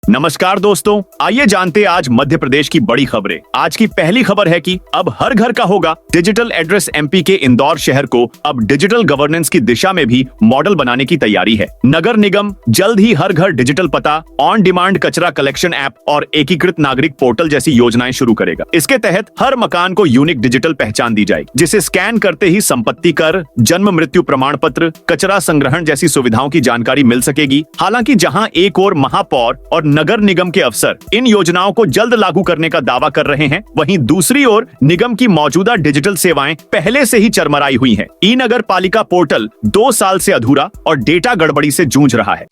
नमस्कार दोस्तों, आइए जानते आज मध्य प्रदेश की बड़ी खबरें। आज की पहली खबर है कि अब हर घर का होगा डिजिटल एड्रेस। एमपी के इंदौर शहर को अब डिजिटल गवर्नेंस की दिशा में भी मॉडल बनाने की तैयारी है। नगर निगम जल्द ही हर घर डिजिटल पता, ऑन डिमांड कचरा कलेक्शन ऐप और एकीकृत नागरिक पोर्टल जैसी योजनाएं शुरू करेगा। इसके तहत हर मकान को यूनिक डिजिटल पहचान दी जाएगी, जिसे स्कैन करते ही संपत्ति कर, जन्म मृत्यु प्रमाण पत्र, कचरा संग्रहण जैसी सुविधाओं की जानकारी मिल सकेगी। हालांकि जहां एक ओर महापौर और नगर निगम के अफसर इन योजनाओं को जल्द लागू करने का दावा कर रहे हैं, वहीं दूसरी ओर निगम की मौजूदा डिजिटल सेवाएं पहले से ही चरमराई हुई हैं। ई नगर पालिका पोर्टल 2 साल से अधूरा और डेटा गड़बड़ी से जूझ रहा है।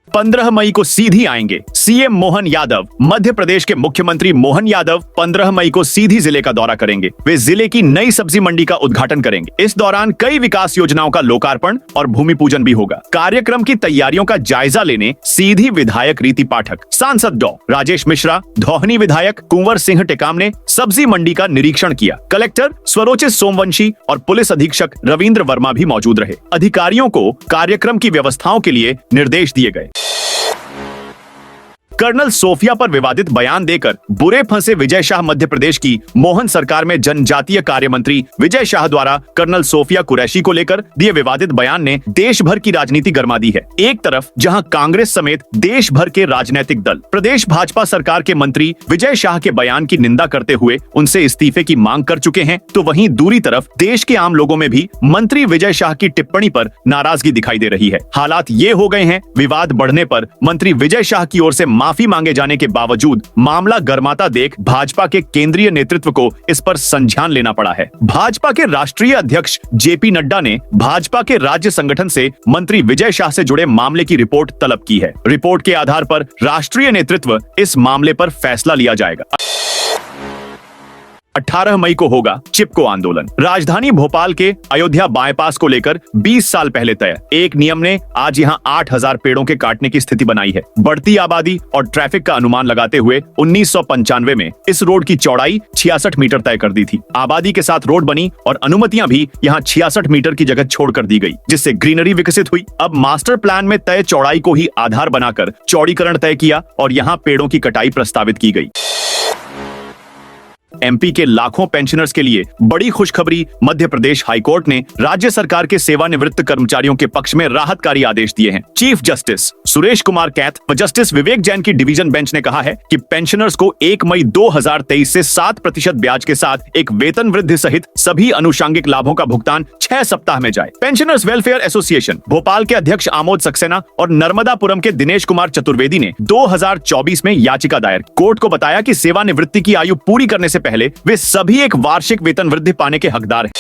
15 मई को सीधी आएंगे सीएम मोहन यादव। मध्य प्रदेश के मुख्यमंत्री मोहन यादव 15 मई को सीधी जिले का दौरा करेंगे। वे जिले की नई सब्जी मंडी का उद्घाटन करेंगे। इस दौरान कई विकास योजनाओं का लोकार्पण और भूमि पूजन भी होगा। कार्यक्रम की तैयारियों का जायजा लेने सीधी विधायक रीति पाठक, सांसद डॉ राजेश मिश्रा, धौहनी विधायक कुंवर सिंह टेकाम ने सब्जी मंडी का निरीक्षण किया। कलेक्टर स्वरोचित सोमवंशी और पुलिस अधीक्षक रविंद्र वर्मा भी मौजूद रहे। अधिकारियों को कार्यक्रम की व्यवस्थाओं के लिए निर्देश दिए गए। कर्नल सोफिया पर विवादित बयान देकर बुरे फंसे विजय शाह। मध्य प्रदेश की मोहन सरकार में जनजातीय कार्य मंत्री विजय शाह द्वारा कर्नल सोफिया कुरैशी को लेकर दिए विवादित बयान ने देश भर की राजनीति गर्मा दी है। एक तरफ जहां कांग्रेस समेत देश भर के राजनीतिक दल प्रदेश भाजपा सरकार के मंत्री विजय शाह के बयान की निंदा करते हुए उनसे इस्तीफे की मांग कर चुके हैं, तो वहीं दूसरी तरफ देश के आम लोगों में भी मंत्री विजय शाह की टिप्पणी पर नाराजगी दिखाई दे रही है। हालात ये हो गए हैं, विवाद बढ़ने पर मंत्री विजय शाह की ओर से माफी मांगे जाने के बावजूद मामला गर्माता देख भाजपा के केंद्रीय नेतृत्व को इस पर संज्ञान लेना पड़ा है। भाजपा के राष्ट्रीय अध्यक्ष जेपी नड्डा ने भाजपा के राज्य संगठन से मंत्री विजय शाह से जुड़े मामले की रिपोर्ट तलब की है। रिपोर्ट के आधार पर राष्ट्रीय नेतृत्व इस मामले पर फैसला लिया जाएगा। 18 मई को होगा चिपको आंदोलन। राजधानी भोपाल के अयोध्या बाईपास को लेकर 20 साल पहले तय एक नियम ने आज यहां 8000 पेड़ों के काटने की स्थिति बनाई है। बढ़ती आबादी और ट्रैफिक का अनुमान लगाते हुए 1995 में इस रोड की चौड़ाई 66 मीटर तय कर दी थी। आबादी के साथ रोड बनी और अनुमतियां भी यहां 66 मीटर की जगह छोड़कर दी गई, जिससे ग्रीनरी विकसित हुई। अब मास्टर प्लान में तय चौड़ाई को ही आधार बनाकर चौड़ीकरण तय किया और यहाँ पेड़ों की कटाई प्रस्तावित की गई। एमपी के लाखों पेंशनर्स के लिए बड़ी खुशखबरी। मध्य प्रदेश हाईकोर्ट ने राज्य सरकार के सेवानिवृत्त कर्मचारियों के पक्ष में राहतकारी आदेश दिए हैं। चीफ जस्टिस सुरेश कुमार कैथ व जस्टिस विवेक जैन की डिवीजन बेंच ने कहा है कि पेंशनर्स को 1 मई 2023 से 7% ब्याज के साथ एक वेतन वृद्धि सहित सभी अनुषंगिक लाभों का भुगतान 6 सप्ताह में जाए। पेंशनर्स वेलफेयर एसोसिएशन भोपाल के अध्यक्ष आमोद सक्सेना और नर्मदापुरम के दिनेश कुमार चतुर्वेदी ने 2024 में याचिका दायर कोर्ट को बताया कि सेवानिवृत्ति की आयु पूरी करने से पहले वे सभी एक वार्षिक वेतन वृद्धि पाने के हकदार हैं।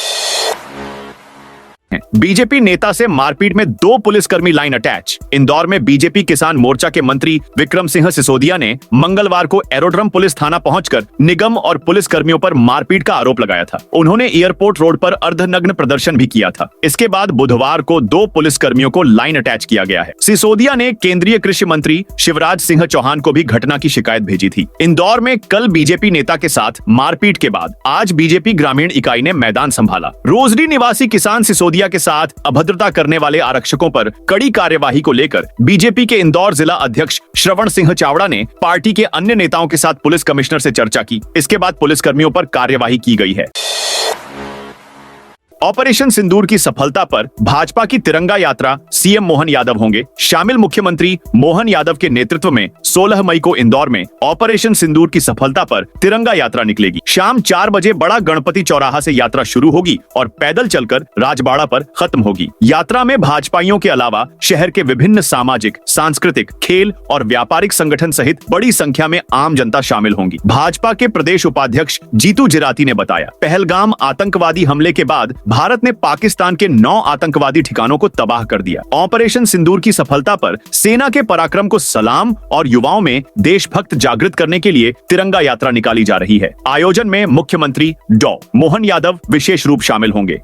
बीजेपी नेता से मारपीट में 2 पुलिसकर्मी लाइन अटैच। इंदौर में बीजेपी किसान मोर्चा के मंत्री विक्रम सिंह सिसोदिया ने मंगलवार को एरोड्रम पुलिस थाना पहुंचकर निगम और पुलिसकर्मियों पर मारपीट का आरोप लगाया था। उन्होंने एयरपोर्ट रोड पर अर्धनग्न प्रदर्शन भी किया था। इसके बाद बुधवार को 2 पुलिसकर्मियों को लाइन अटैच किया गया है। सिसोदिया ने केंद्रीय कृषि मंत्री शिवराज सिंह चौहान को भी घटना की शिकायत भेजी थी। इंदौर में कल बीजेपी नेता के साथ मारपीट के बाद आज बीजेपी ग्रामीण इकाई ने मैदान संभाला। रोजडी निवासी किसान सिसोदिया के साथ अभद्रता करने वाले आरक्षकों पर कड़ी कार्यवाही को लेकर बीजेपी के इंदौर जिला अध्यक्ष श्रवण सिंह चावड़ा ने पार्टी के अन्य नेताओं के साथ पुलिस कमिश्नर से चर्चा की। इसके बाद पुलिसकर्मियों पर कार्यवाही की गई है। ऑपरेशन सिंदूर की सफलता पर भाजपा की तिरंगा यात्रा सीएम मोहन यादव होंगे शामिल। मुख्यमंत्री मोहन यादव के नेतृत्व में 16 मई को इंदौर में ऑपरेशन सिंदूर की सफलता पर तिरंगा यात्रा निकलेगी। शाम 4 बजे बड़ा गणपति चौराहा से यात्रा शुरू होगी और पैदल चलकर राजबाड़ा पर खत्म होगी। यात्रा में भाजपाइयों के अलावा शहर के विभिन्न सामाजिक, सांस्कृतिक, खेल और व्यापारिक संगठन सहित बड़ी संख्या में आम जनता शामिल होंगी। भाजपा के प्रदेश उपाध्यक्ष जीतू जिराती ने बताया, पहलगाम आतंकवादी हमले के बाद भारत ने पाकिस्तान के 9 आतंकवादी ठिकानों को तबाह कर दिया। ऑपरेशन सिंदूर की सफलता पर सेना के पराक्रम को सलाम और युवाओं में देशभक्त जागृत करने के लिए तिरंगा यात्रा निकाली जा रही है। आयोजन में मुख्यमंत्री डॉ मोहन यादव विशेष रूप शामिल होंगे।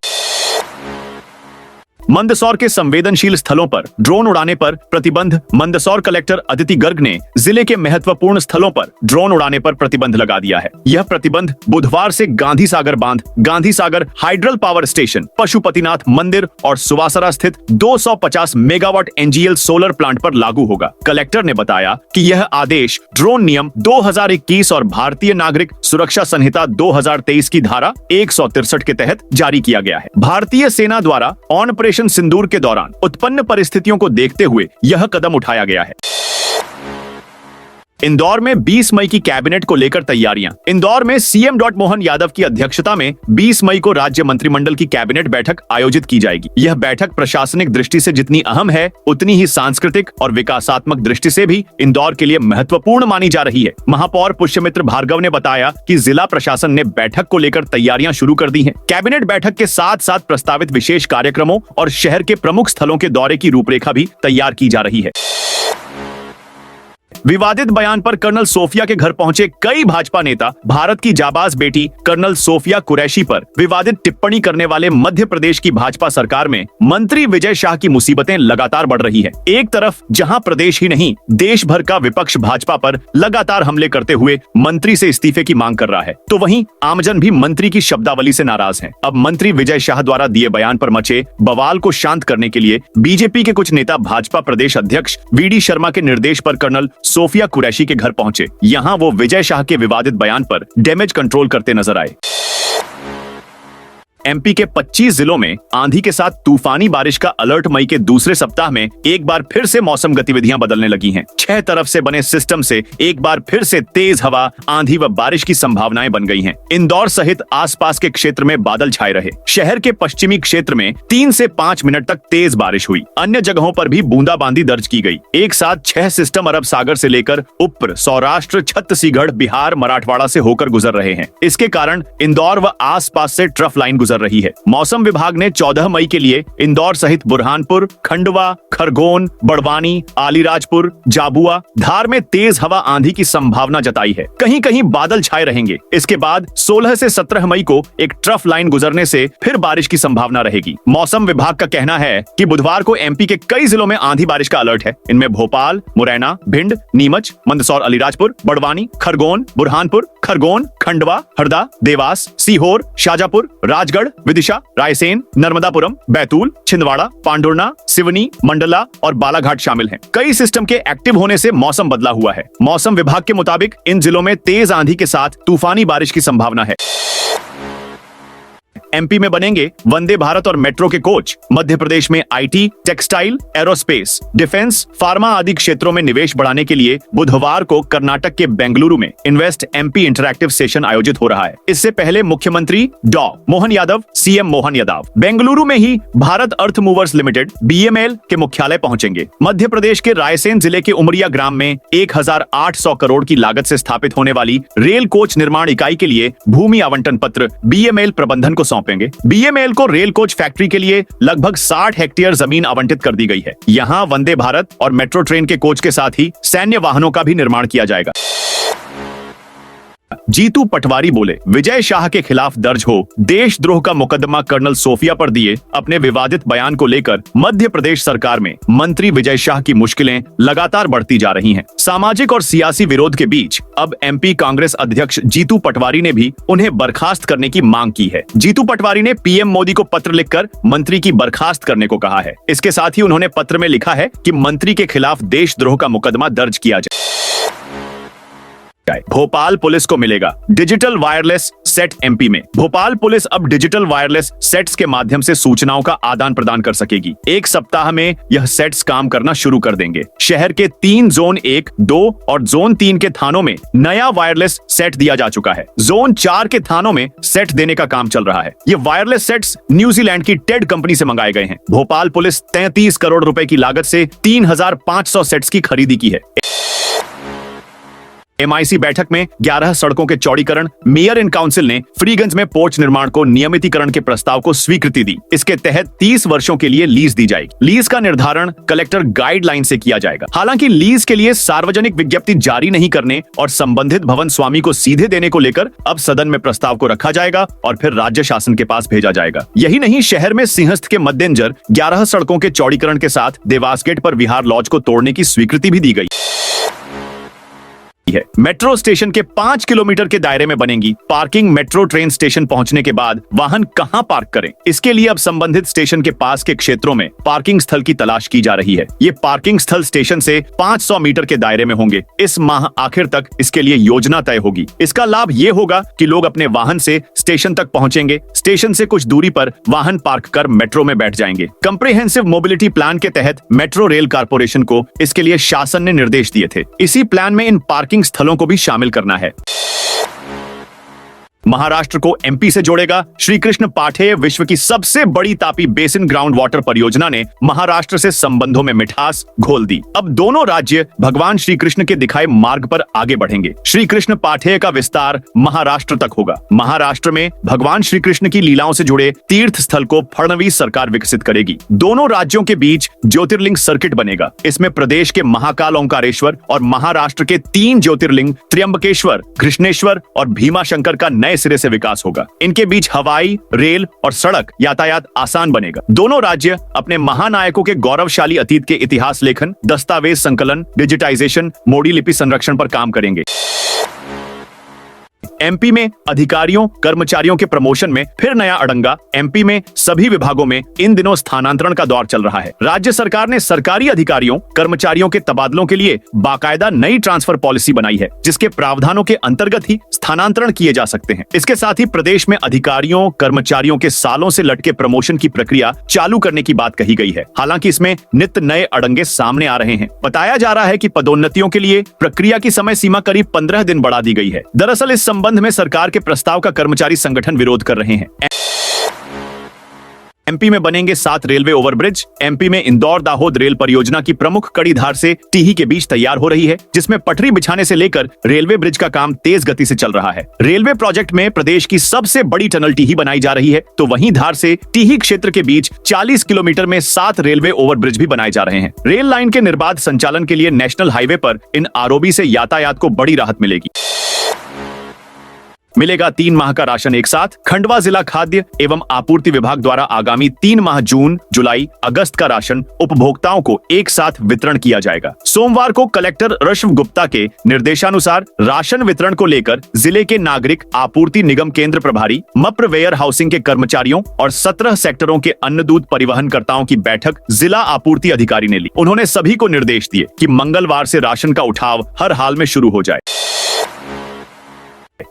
मंदसौर के संवेदनशील स्थलों पर ड्रोन उड़ाने पर प्रतिबंध। मंदसौर कलेक्टर अदिति गर्ग ने जिले के महत्वपूर्ण स्थलों पर ड्रोन उड़ाने पर प्रतिबंध लगा दिया है। यह प्रतिबंध बुधवार से गांधी सागर बांध, Gandhi Sagar hydel power station, Pashupatinath मंदिर और सुवासरा स्थित 250 मेगावाट एनजीएल सोलर प्लांट पर लागू होगा। कलेक्टर ने बताया कि यह आदेश ड्रोन नियम 2021 और भारतीय नागरिक सुरक्षा संहिता 2023 की धारा 163 के तहत जारी किया गया है। भारतीय सेना द्वारा ऑपरेशन सिंदूर के दौरान उत्पन्न परिस्थितियों को देखते हुए यह कदम उठाया गया है। इंदौर में 20 मई की कैबिनेट को लेकर तैयारियां। इंदौर में सीएम मोहन यादव की अध्यक्षता में 20 मई को राज्य मंत्रिमंडल की कैबिनेट बैठक आयोजित की जाएगी। यह बैठक प्रशासनिक दृष्टि से जितनी अहम है, उतनी ही सांस्कृतिक और विकासात्मक दृष्टि से भी इंदौर के लिए महत्वपूर्ण मानी जा रही है। महापौर पुष्यमित्र भार्गव ने बताया कि जिला प्रशासन ने बैठक को लेकर तैयारियां शुरू कर दी हैं। कैबिनेट बैठक के साथ साथ प्रस्तावित विशेष कार्यक्रमों और शहर के प्रमुख स्थलों के दौरे की रूपरेखा भी तैयार की जा रही है। विवादित बयान पर कर्नल सोफिया के घर पहुंचे कई भाजपा नेता। भारत की जाबाज बेटी कर्नल सोफिया कुरैशी पर विवादित टिप्पणी करने वाले मध्य प्रदेश की भाजपा सरकार में मंत्री विजय शाह की मुसीबतें लगातार बढ़ रही है। एक तरफ जहां प्रदेश ही नहीं, देश भर का विपक्ष भाजपा पर लगातार हमले करते हुए मंत्री से इस्तीफे की मांग कर रहा है, तो वहीं आमजन भी मंत्री की शब्दावली से नाराज है। अब मंत्री विजय शाह द्वारा दिए बयान पर मचे बवाल को शांत करने के लिए बीजेपी के कुछ नेता भाजपा प्रदेश अध्यक्ष वीडी शर्मा के निर्देश पर कर्नल सोफिया कुरैशी के घर पहुंचे। यहां वो विजय शाह के विवादित बयान पर डैमेज कंट्रोल करते नजर आए। एमपी के 25 जिलों में आंधी के साथ तूफानी बारिश का अलर्ट। मई के दूसरे सप्ताह में एक बार फिर से मौसम गतिविधियां बदलने लगी हैं। 6 तरफ से बने सिस्टम से एक बार फिर से तेज हवा, आंधी व बारिश की संभावनाएं बन गई हैं। इंदौर सहित आसपास के क्षेत्र में बादल छाए रहे। शहर के पश्चिमी क्षेत्र में 3 से 5 मिनट तक तेज बारिश हुई। अन्य जगहों पर भी बूंदाबांदी दर्ज की गई। एक साथ 6 सिस्टम अरब सागर से लेकर ऊपर सौराष्ट्र, छत्तीसगढ़, बिहार, मराठवाड़ा से होकर गुजर रहे हैं। इसके कारण इंदौर व आसपास से ट्रफ लाइन गुजर रही है। मौसम विभाग ने 14 मई के लिए इंदौर सहित बुरहानपुर, खंडवा, खरगोन, बड़वानी, आलीराजपुर, जाबुआ, धार में तेज हवा आंधी की संभावना जताई है। कहीं कहीं बादल छाए रहेंगे। इसके बाद 16 से 17 मई को एक ट्रफ लाइन गुजरने से फिर बारिश की संभावना रहेगी। मौसम विभाग का कहना है कि बुधवार को एमपी के कई जिलों में आंधी बारिश का अलर्ट है। इनमें भोपाल, मुरैना, भिंड, नीमच, मंदसौर, अलीराजपुर, बड़वानी, खरगोन, बुरहानपुर, खरगोन, खंडवा, हरदा, देवास, सीहोर, शाजापुर, राजगढ़, विदिशा, रायसेन, नर्मदापुरम, बैतूल, छिंदवाड़ा, पांडुर्ना, सिवनी, मंडला और बालाघाट शामिल हैं। कई सिस्टम के एक्टिव होने से मौसम बदला हुआ है। मौसम विभाग के मुताबिक इन जिलों में तेज आंधी के साथ तूफानी बारिश की संभावना है। एमपी में बनेंगे वंदे भारत और मेट्रो के कोच। मध्य प्रदेश में IT, textile, aerospace, defence, pharma आदि क्षेत्रों में निवेश बढ़ाने के लिए बुधवार को कर्नाटक के बेंगलुरु में इन्वेस्ट एमपी इंटरैक्टिव सेशन आयोजित हो रहा है। इससे पहले मुख्यमंत्री डॉ मोहन यादव, सीएम मोहन यादव बेंगलुरु में ही भारत अर्थ मूवर्स लिमिटेड बीएमएल के मुख्यालय पहुंचेंगे। मध्य प्रदेश के रायसेन जिले के उमरिया ग्राम में 1800 करोड़ की लागत से स्थापित होने वाली रेल कोच निर्माण इकाई के लिए भूमि आवंटन पत्र बीएमएल प्रबंधन को सौंपेंगे। बीएमएल को रेल कोच फैक्ट्री के लिए लगभग 60 हेक्टेयर जमीन आवंटित कर दी गई है। यहां वंदे भारत और मेट्रो ट्रेन के कोच के साथ ही सैन्य वाहनों का भी निर्माण किया जाएगा। जीतू पटवारी बोले, विजय शाह के खिलाफ दर्ज हो देशद्रोह का मुकदमा कर्नल सोफिया पर दिए अपने विवादित बयान को लेकर मध्य प्रदेश सरकार में मंत्री विजय शाह की मुश्किलें लगातार बढ़ती जा रही हैं। सामाजिक और सियासी विरोध के बीच अब एमपी कांग्रेस अध्यक्ष जीतू पटवारी ने भी उन्हें बर्खास्त करने की मांग की है। जीतू पटवारी ने पीएम मोदी को पत्र लिखकर मंत्री की बर्खास्त करने को कहा है। इसके साथ ही उन्होंने पत्र में लिखा है कि मंत्री के खिलाफ देशद्रोह का मुकदमा दर्ज किया जाए। भोपाल पुलिस को मिलेगा डिजिटल वायरलेस सेट। एमपी में भोपाल पुलिस अब डिजिटल वायरलेस सेट्स के माध्यम से सूचनाओं का आदान प्रदान कर सकेगी। एक सप्ताह में यह सेट्स काम करना शुरू कर देंगे। शहर के 3 जोन 1, 2 और जोन 3 के थानों में नया वायरलेस सेट दिया जा चुका है। जोन 4 के थानों में सेट देने का काम चल रहा है। ये वायरलेस सेट्स न्यूजीलैंड की टेड कंपनी से मंगाए गए हैं। भोपाल पुलिस 33 करोड़ रुपए की लागत से 3500 सेट्स की खरीदी की है। MIC बैठक में 11 सड़कों के चौड़ीकरण, मेयर इन काउंसिल ने फ्रीगंज में पोर्च निर्माण को नियमितीकरण के प्रस्ताव को स्वीकृति दी। इसके तहत 30 वर्षों के लिए लीज दी जाएगी। लीज का निर्धारण कलेक्टर गाइडलाइन से किया जाएगा। हालांकि लीज के लिए सार्वजनिक विज्ञप्ति जारी नहीं करने और संबंधित भवन स्वामी को सीधे देने को लेकर अब सदन में प्रस्ताव को रखा जाएगा और फिर राज्य शासन के पास भेजा जाएगा। यही नहीं, शहर में सिंहस्थ के मद्देनजर 11 सड़कों के चौड़ीकरण के साथ देवास गेट पर विहार लॉज को तोड़ने की स्वीकृति भी दी गई है। मेट्रो स्टेशन के 5 किलोमीटर के दायरे में बनेंगी पार्किंग। मेट्रो ट्रेन स्टेशन पहुंचने के बाद वाहन कहां पार्क करें, इसके लिए अब संबंधित स्टेशन के पास के क्षेत्रों में पार्किंग स्थल की तलाश की जा रही है। ये पार्किंग स्थल स्टेशन से 500 मीटर के दायरे में होंगे। इस माह आखिर तक इसके लिए योजना तय होगी। इसका लाभ ये होगा कि लोग अपने वाहन से स्टेशन तक पहुंचेंगे, स्टेशन से कुछ दूरी पर वाहन पार्क कर मेट्रो में बैठ जाएंगे। कंप्रिहेंसिव मोबिलिटी प्लान के तहत मेट्रो रेल कारपोरेशन को इसके लिए शासन ने निर्देश दिए थे। इसी प्लान में इन पार्किंग स्थलों को भी शामिल करना है। महाराष्ट्र को MP से जोड़ेगा श्री कृष्ण पाठेय। विश्व की सबसे बड़ी तापी बेसिन ग्राउंड वाटर परियोजना ने महाराष्ट्र से संबंधों में मिठास घोल दी। अब दोनों राज्य भगवान श्री कृष्ण के दिखाए मार्ग पर आगे बढ़ेंगे। श्री कृष्ण पाठेय का विस्तार महाराष्ट्र तक होगा। महाराष्ट्र में भगवान श्री कृष्ण की लीलाओं से जुड़े तीर्थ स्थल को फडणवीस सरकार विकसित करेगी। दोनों राज्यों के बीच ज्योतिर्लिंग सर्किट बनेगा। इसमें प्रदेश के महाकाल ओंकारेश्वर और महाराष्ट्र के 3 ज्योतिर्लिंग त्र्यंबकेश्वर, कृष्णेश्वर और भीमाशंकर का नए सिरे से विकास होगा। इनके बीच हवाई, रेल और सड़क यातायात आसान बनेगा। दोनों राज्य अपने महानायकों के गौरवशाली अतीत के इतिहास लेखन, दस्तावेज संकलन, डिजिटाइजेशन, मोडी लिपि संरक्षण पर काम करेंगे। MP में अधिकारियों कर्मचारियों के प्रमोशन में फिर नया अड़ंगा। MP में सभी विभागों में इन दिनों स्थानांतरण का दौर चल रहा है। राज्य सरकार ने सरकारी अधिकारियों कर्मचारियों के तबादलों के लिए बाकायदा नई ट्रांसफर पॉलिसी बनाई है, जिसके प्रावधानों के अंतर्गत ही स्थानांतरण किए जा सकते हैं। इसके साथ ही प्रदेश में अधिकारियों कर्मचारियों के सालों से लटके प्रमोशन की प्रक्रिया चालू करने की बात कही गई है। हालांकि इसमें नित्य नए अड़ंगे सामने आ रहे हैं। बताया जा रहा है कि पदोन्नतियों के लिए प्रक्रिया की समय सीमा करीब 15 दिन बढ़ा दी गई है। दरअसल इस संबंध में सरकार के प्रस्ताव का कर्मचारी संगठन विरोध कर रहे हैं। MP में बनेंगे 7 रेलवे ओवरब्रिज। MP में इंदौर दाहोद रेल परियोजना की प्रमुख कड़ी धार से टीही के बीच तैयार हो रही है, जिसमें पटरी बिछाने से लेकर रेलवे ब्रिज का काम तेज गति से चल रहा है। रेलवे प्रोजेक्ट में प्रदेश की सबसे बड़ी टनल टीही बनाई जा रही है, तो वहीं धार से टीही क्षेत्र के बीच 40 किलोमीटर में 7 रेलवे ओवरब्रिज भी बनाए जा रहे हैं। रेल लाइन के निर्बाध संचालन के लिए नेशनल हाईवे पर इन ROB से यातायात को बड़ी राहत मिलेगी। मिलेगा 3 माह का राशन एक साथ। खंडवा जिला खाद्य एवं आपूर्ति विभाग द्वारा आगामी 3 माह जून, जुलाई, अगस्त का राशन उपभोक्ताओं को एक साथ वितरण किया जाएगा। सोमवार को कलेक्टर रश्व गुप्ता के निर्देशानुसार राशन वितरण को लेकर जिले के नागरिक आपूर्ति निगम केंद्र प्रभारी, मप्र वेयर हाउसिंग के कर्मचारियों और 17 सेक्टरों के अन्न दूध परिवहनकर्ताओं की बैठक जिला आपूर्ति अधिकारी ने ली। उन्होंने सभी को निर्देश दिए कि मंगलवार से राशन का उठाव हर हाल में शुरू हो जाए।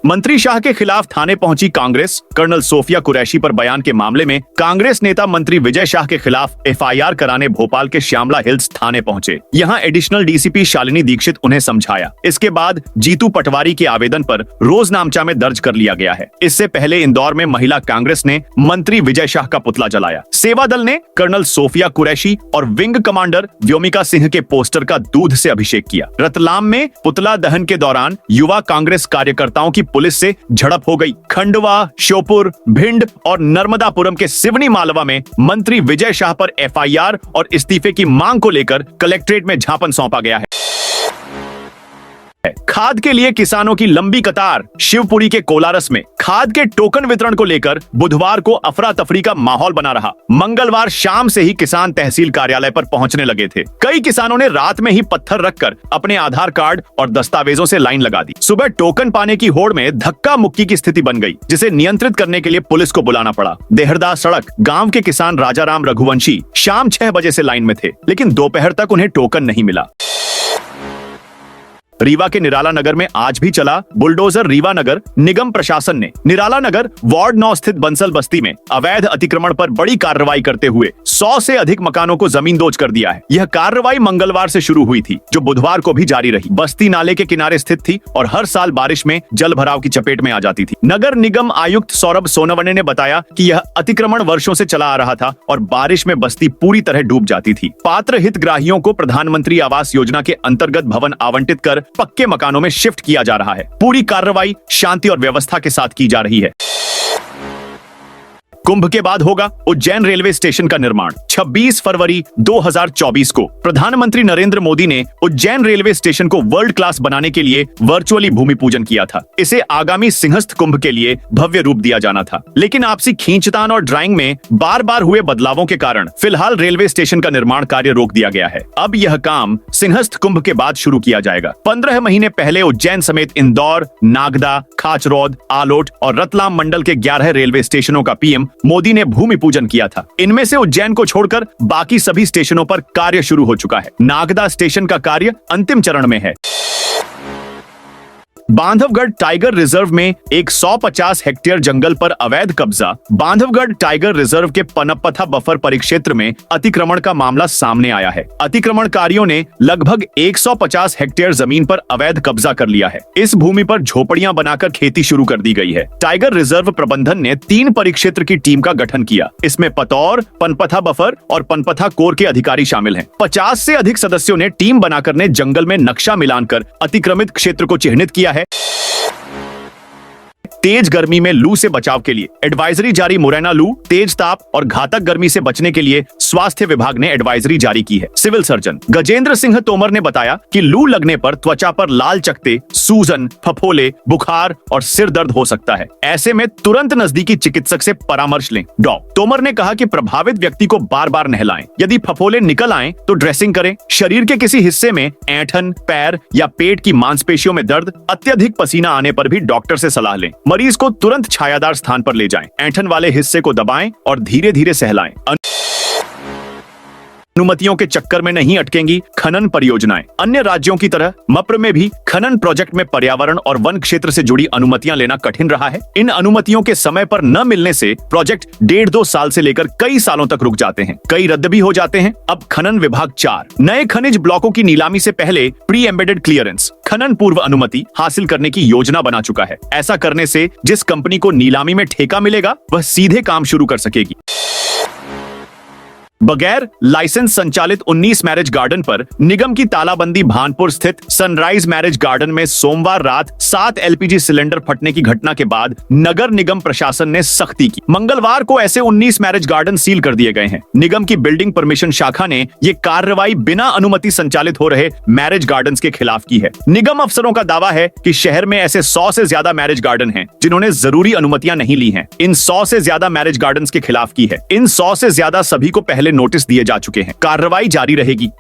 मंत्री शाह के खिलाफ थाने पहुंची कांग्रेस। कर्नल सोफिया कुरैशी पर बयान के मामले में कांग्रेस नेता मंत्री विजय शाह के खिलाफ FIR कराने भोपाल के श्यामला हिल्स थाने पहुंचे। यहां एडिशनल DCP शालिनी दीक्षित उन्हें समझाया। इसके बाद जीतू पटवारी के आवेदन पर रोजनामचा में दर्ज कर लिया गया है। इससे पहले इंदौर में महिला कांग्रेस ने मंत्री विजय शाह का पुतला जलाया। सेवा दल ने कर्नल सोफिया कुरैशी और विंग कमांडर व्योमिका सिंह के पोस्टर का दूध से अभिषेक किया। रतलाम में पुतला दहन के दौरान युवा कांग्रेस कार्यकर्ताओं की पुलिस से झड़प हो गई। खंडवा, श्योपुर, भिंड और नर्मदापुरम के सिवनी मालवा में मंत्री विजय शाह पर FIR और इस्तीफे की मांग को लेकर कलेक्ट्रेट में ज्ञापन सौंपा गया है। खाद के लिए किसानों की लंबी कतार। शिवपुरी के कोलारस में खाद के टोकन वितरण को लेकर बुधवार को अफरा तफरी का माहौल बना रहा। मंगलवार शाम से ही किसान तहसील कार्यालय पर पहुंचने लगे थे। कई किसानों ने रात में ही पत्थर रखकर अपने आधार कार्ड और दस्तावेजों से लाइन लगा दी। सुबह टोकन पाने की होड़ में धक्का मुक्की की स्थिति बन गई, जिसे नियंत्रित करने के लिए पुलिस को बुलाना पड़ा। देहरदा सड़क गांव के किसान राजाराम रघुवंशी शाम 6 बजे से लाइन में थे, लेकिन दोपहर तक उन्हें टोकन नहीं मिला। रीवा के निराला नगर में आज भी चला बुलडोजर। रीवा नगर निगम प्रशासन ने निराला नगर वार्ड 9 स्थित बंसल बस्ती में अवैध अतिक्रमण पर बड़ी कार्रवाई करते हुए 100 से अधिक मकानों को जमींदोज कर दिया है। यह कार्रवाई मंगलवार से शुरू हुई थी, जो बुधवार को भी जारी रही। बस्ती नाले के किनारे स्थित थी और हर साल बारिश में जल भराव की चपेट में आ जाती थी। नगर निगम आयुक्त सौरभ सोनवने ने बताया कि यह अतिक्रमण वर्षों से चला आ रहा था और बारिश में बस्ती पूरी तरह डूब जाती थी। पात्र हितग्राहियों को प्रधानमंत्री आवास योजना के अंतर्गत भवन आवंटित कर पक्के मकानों में शिफ्ट किया जा रहा है। पूरी कार्रवाई शांति और व्यवस्था के साथ की जा रही है। कुंभ के बाद होगा उज्जैन रेलवे स्टेशन का निर्माण। 26 फरवरी 2024 को प्रधानमंत्री नरेंद्र मोदी ने उज्जैन रेलवे स्टेशन को वर्ल्ड क्लास बनाने के लिए वर्चुअली भूमि पूजन किया था। इसे आगामी सिंहस्थ कुंभ के लिए भव्य रूप दिया जाना था, लेकिन आपसी खींचतान और ड्राइंग में बार बार हुए बदलावों के कारण फिलहाल रेलवे स्टेशन का निर्माण कार्य रोक दिया गया है। अब यह काम सिंहस्थ कुंभ के बाद शुरू किया जाएगा। 15 महीने पहले उज्जैन समेत इंदौर, नागदा, खाचरौद, आलोट और रतलाम मंडल के 11 रेलवे स्टेशनों का पीएम मोदी ने भूमि पूजन किया था। इनमें से उज्जैन को छोड़कर बाकी सभी स्टेशनों पर कार्य शुरू हो चुका है। नागदा स्टेशन का कार्य अंतिम चरण में है। बांधवगढ़ टाइगर रिजर्व में एक 150 हेक्टेयर जंगल पर अवैध कब्जा। बांधवगढ़ टाइगर रिजर्व के पनपथा बफर परिक्षेत्र में अतिक्रमण का मामला सामने आया है। अतिक्रमणकारियों ने लगभग 150 हेक्टेयर जमीन पर अवैध कब्जा कर लिया है। इस भूमि पर झोपड़ियां बनाकर खेती शुरू कर दी गई है। टाइगर रिजर्व प्रबंधन ने 3 परिक्षेत्र की टीम का गठन किया। इसमें पतौर, पनपथा बफर और पनपथा कोर के अधिकारी शामिल हैं। 50 से अधिक सदस्यों ने टीम बनाकर ने जंगल में नक्शा मिलान कर अतिक्रमित क्षेत्र को चिन्हित किया है। तेज गर्मी में लू से बचाव के लिए एडवाइजरी जारी। मुरैना लू, तेज ताप और घातक गर्मी से बचने के लिए स्वास्थ्य विभाग ने एडवाइजरी जारी की है। सिविल सर्जन गजेंद्र सिंह तोमर ने बताया कि लू लगने पर त्वचा पर लाल चकत्ते, सूजन, फफोले, बुखार और सिर दर्द हो सकता है। ऐसे में तुरंत नजदीकी चिकित्सक से परामर्श लें। तोमर ने कहा कि प्रभावित व्यक्ति को बार बार नहलाएं। यदि फफोले निकल आए तो ड्रेसिंग करें। शरीर के किसी हिस्से में ऐंठन, पैर या पेट की मांसपेशियों में दर्द, अत्यधिक पसीना आने पर भी डॉक्टर से सलाह लें। मरीज को तुरंत छायादार स्थान पर ले जाएं। ऐंठन वाले हिस्से को दबाएं और धीरे धीरे सहलाएं। अनुमतियों के चक्कर में नहीं अटकेंगी खनन परियोजनाएं। अन्य राज्यों की तरह मप्र में भी खनन प्रोजेक्ट में पर्यावरण और वन क्षेत्र से जुड़ी अनुमतियां लेना कठिन रहा है। इन अनुमतियों के समय पर न मिलने से प्रोजेक्ट 1.5-2 साल से लेकर कई सालों तक रुक जाते हैं। कई रद्द भी हो जाते हैं। अब खनन विभाग 4 नए खनिज ब्लॉकों की नीलामी से पहले प्री एम्बेडेड क्लियरेंस, खनन पूर्व अनुमति हासिल करने की योजना बना चुका है। ऐसा करने से जिस कंपनी को नीलामी में ठेका मिलेगा वह सीधे काम शुरू कर सकेगी। बगैर लाइसेंस संचालित 19 मैरिज गार्डन पर निगम की तालाबंदी। भानपुर स्थित सनराइज मैरिज गार्डन में सोमवार रात 7 एलपीजी सिलेंडर फटने की घटना के बाद नगर निगम प्रशासन ने सख्ती की। मंगलवार को ऐसे 19 मैरिज गार्डन सील कर दिए गए हैं। निगम की बिल्डिंग परमिशन शाखा ने ये कार्रवाई बिना अनुमति संचालित हो रहे मैरिज गार्डन के खिलाफ की है। निगम अफसरों का दावा है कि शहर में ऐसे 100 से ज्यादा मैरिज गार्डन हैं जिन्होंने जरूरी अनुमतियां नहीं ली हैं। इन 100 से ज्यादा मैरिज गार्डन के खिलाफ की है। इन 100 से ज्यादा सभी को पहले नोटिस दिए जा चुके हैं। कार्रवाई जारी रहेगी।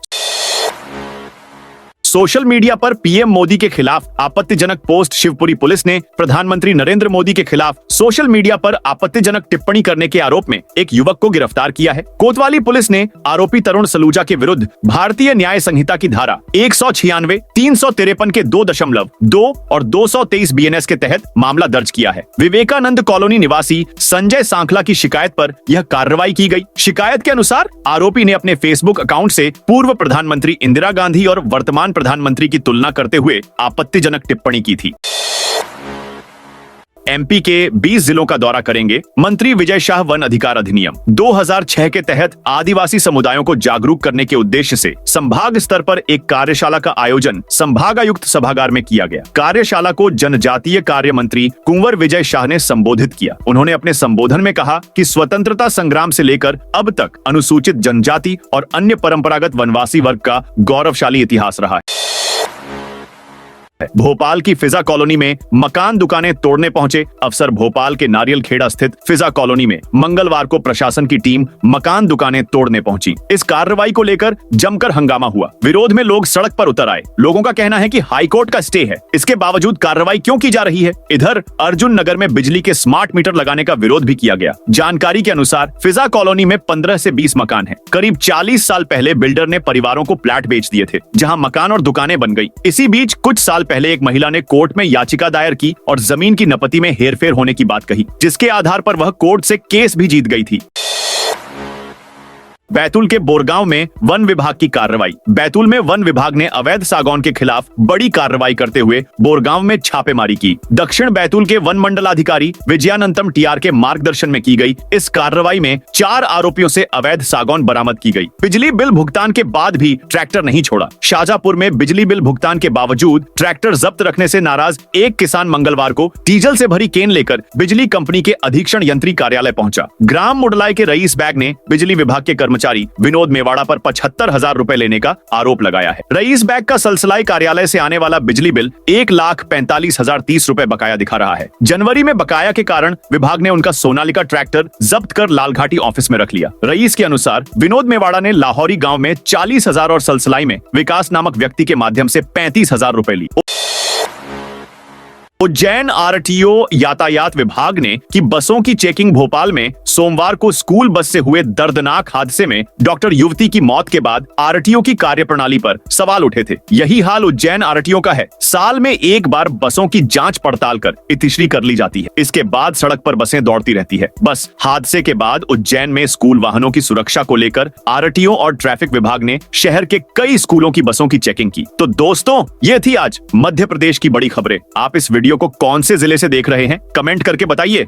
सोशल मीडिया पर पीएम मोदी के खिलाफ आपत्तिजनक पोस्ट। शिवपुरी पुलिस ने प्रधानमंत्री नरेंद्र मोदी के खिलाफ सोशल मीडिया पर आपत्तिजनक टिप्पणी करने के आरोप में एक युवक को गिरफ्तार किया है। कोतवाली पुलिस ने आरोपी तरुण सलूजा के विरुद्ध भारतीय न्याय संहिता की धारा 196, 353 के 2.2 और 223 बीएनएस के तहत मामला दर्ज किया है। विवेकानंद कॉलोनी निवासी संजय सांखला की शिकायत पर यह कार्रवाई की गई। शिकायत के अनुसार आरोपी ने अपने फेसबुक अकाउंट से पूर्व प्रधानमंत्री इंदिरा गांधी और वर्तमान प्रधानमंत्री की तुलना करते हुए आपत्तिजनक टिप्पणी की थी। एमपी के 20 जिलों का दौरा करेंगे मंत्री विजय शाह। वन अधिकार अधिनियम 2006 के तहत आदिवासी समुदायों को जागरूक करने के उद्देश्य से संभाग स्तर पर एक कार्यशाला का आयोजन संभागायुक्त सभागार में किया गया। कार्यशाला को जनजातीय कार्य मंत्री कुंवर विजय शाह ने संबोधित किया। उन्होंने अपने संबोधन में कहा कि स्वतंत्रता संग्राम से लेकर अब तक अनुसूचित जनजाति और अन्य परंपरागत वनवासी वर्ग का गौरवशाली इतिहास रहा है। भोपाल की फिजा कॉलोनी में मकान दुकानें तोड़ने पहुंचे अफसर। भोपाल के नारियल खेड़ा स्थित फिजा कॉलोनी में मंगलवार को प्रशासन की टीम मकान दुकानें तोड़ने पहुंची। इस कार्रवाई को लेकर जमकर हंगामा हुआ। विरोध में लोग सड़क पर उतर आए। लोगों का कहना है कि हाईकोर्ट का स्टे है, इसके बावजूद कार्रवाई क्यों की जा रही है। इधर अर्जुन नगर में बिजली के स्मार्ट मीटर लगाने का विरोध भी किया गया। जानकारी के अनुसार फिजा कॉलोनी में 15 से 20 मकान है। करीब 40 साल पहले बिल्डर ने परिवारों को फ्लैट बेच दिए थे, जहां मकान और दुकानें बन गई। इसी बीच कुछ साल पहले एक महिला ने कोर्ट में याचिका दायर की और जमीन की नपति में हेरफेर होने की बात कही, जिसके आधार पर वह कोर्ट से केस भी जीत गई थी। बैतूल के बोरगांव में वन विभाग की कार्रवाई। बैतूल में वन विभाग ने अवैध सागौन के खिलाफ बड़ी कार्रवाई करते हुए बोरगांव में छापेमारी की। दक्षिण बैतूल के वन मंडलाधिकारी विजयानंतम टीआर के मार्गदर्शन में की गई इस कार्रवाई में 4 आरोपियों से अवैध सागौन बरामद की गई। बिजली बिल भुगतान के बाद भी ट्रैक्टर नहीं छोड़ा। शाहजहांपुर में बिजली बिल भुगतान के बावजूद ट्रैक्टर जब्त रखने से नाराज एक किसान मंगलवार को डीजल से भरी केन लेकर बिजली कंपनी के अधीक्षण यंत्री कार्यालय पहुंचा। ग्राम मुडलाय के रईस बैग ने बिजली विभाग के कर्मचारी विनोद मेवाड़ा पर 75,000 रुपए लेने का आरोप लगाया है। रईस बैग का सलसलाई कार्यालय से आने वाला बिजली बिल 1,45,030 रुपए बकाया दिखा रहा है। जनवरी में बकाया के कारण विभाग ने उनका सोनालिका ट्रैक्टर जब्त कर लालघाटी ऑफिस में रख लिया। रईस के अनुसार विनोद मेवाड़ा ने लाहौरी गांव में 40,000 और सलसलाई में विकास नामक व्यक्ति के माध्यम से 35,000 रुपए ली। उज्जैन आरटीओ यातायात विभाग ने कि बसों की चेकिंग भोपाल में सोमवार को स्कूल बस से हुए दर्दनाक हादसे में डॉक्टर युवती की मौत के बाद आरटीओ की कार्यप्रणाली पर सवाल उठे थे। यही हाल उज्जैन आरटीओ का है। साल में एक बार बसों की जांच पड़ताल कर इतिश्री कर ली जाती है। इसके बाद सड़क पर बसें दौड़ती रहती है। बस हादसे के बाद उज्जैन में स्कूल वाहनों की सुरक्षा को लेकर आरटीओ और ट्रैफिक विभाग ने शहर के कई स्कूलों की बसों की चेकिंग की। तो दोस्तों, ये थी आज मध्य प्रदेश की बड़ी खबरें। आप इस वीडियो को कौन से जिले से देख रहे हैं, कमेंट करके बताइए।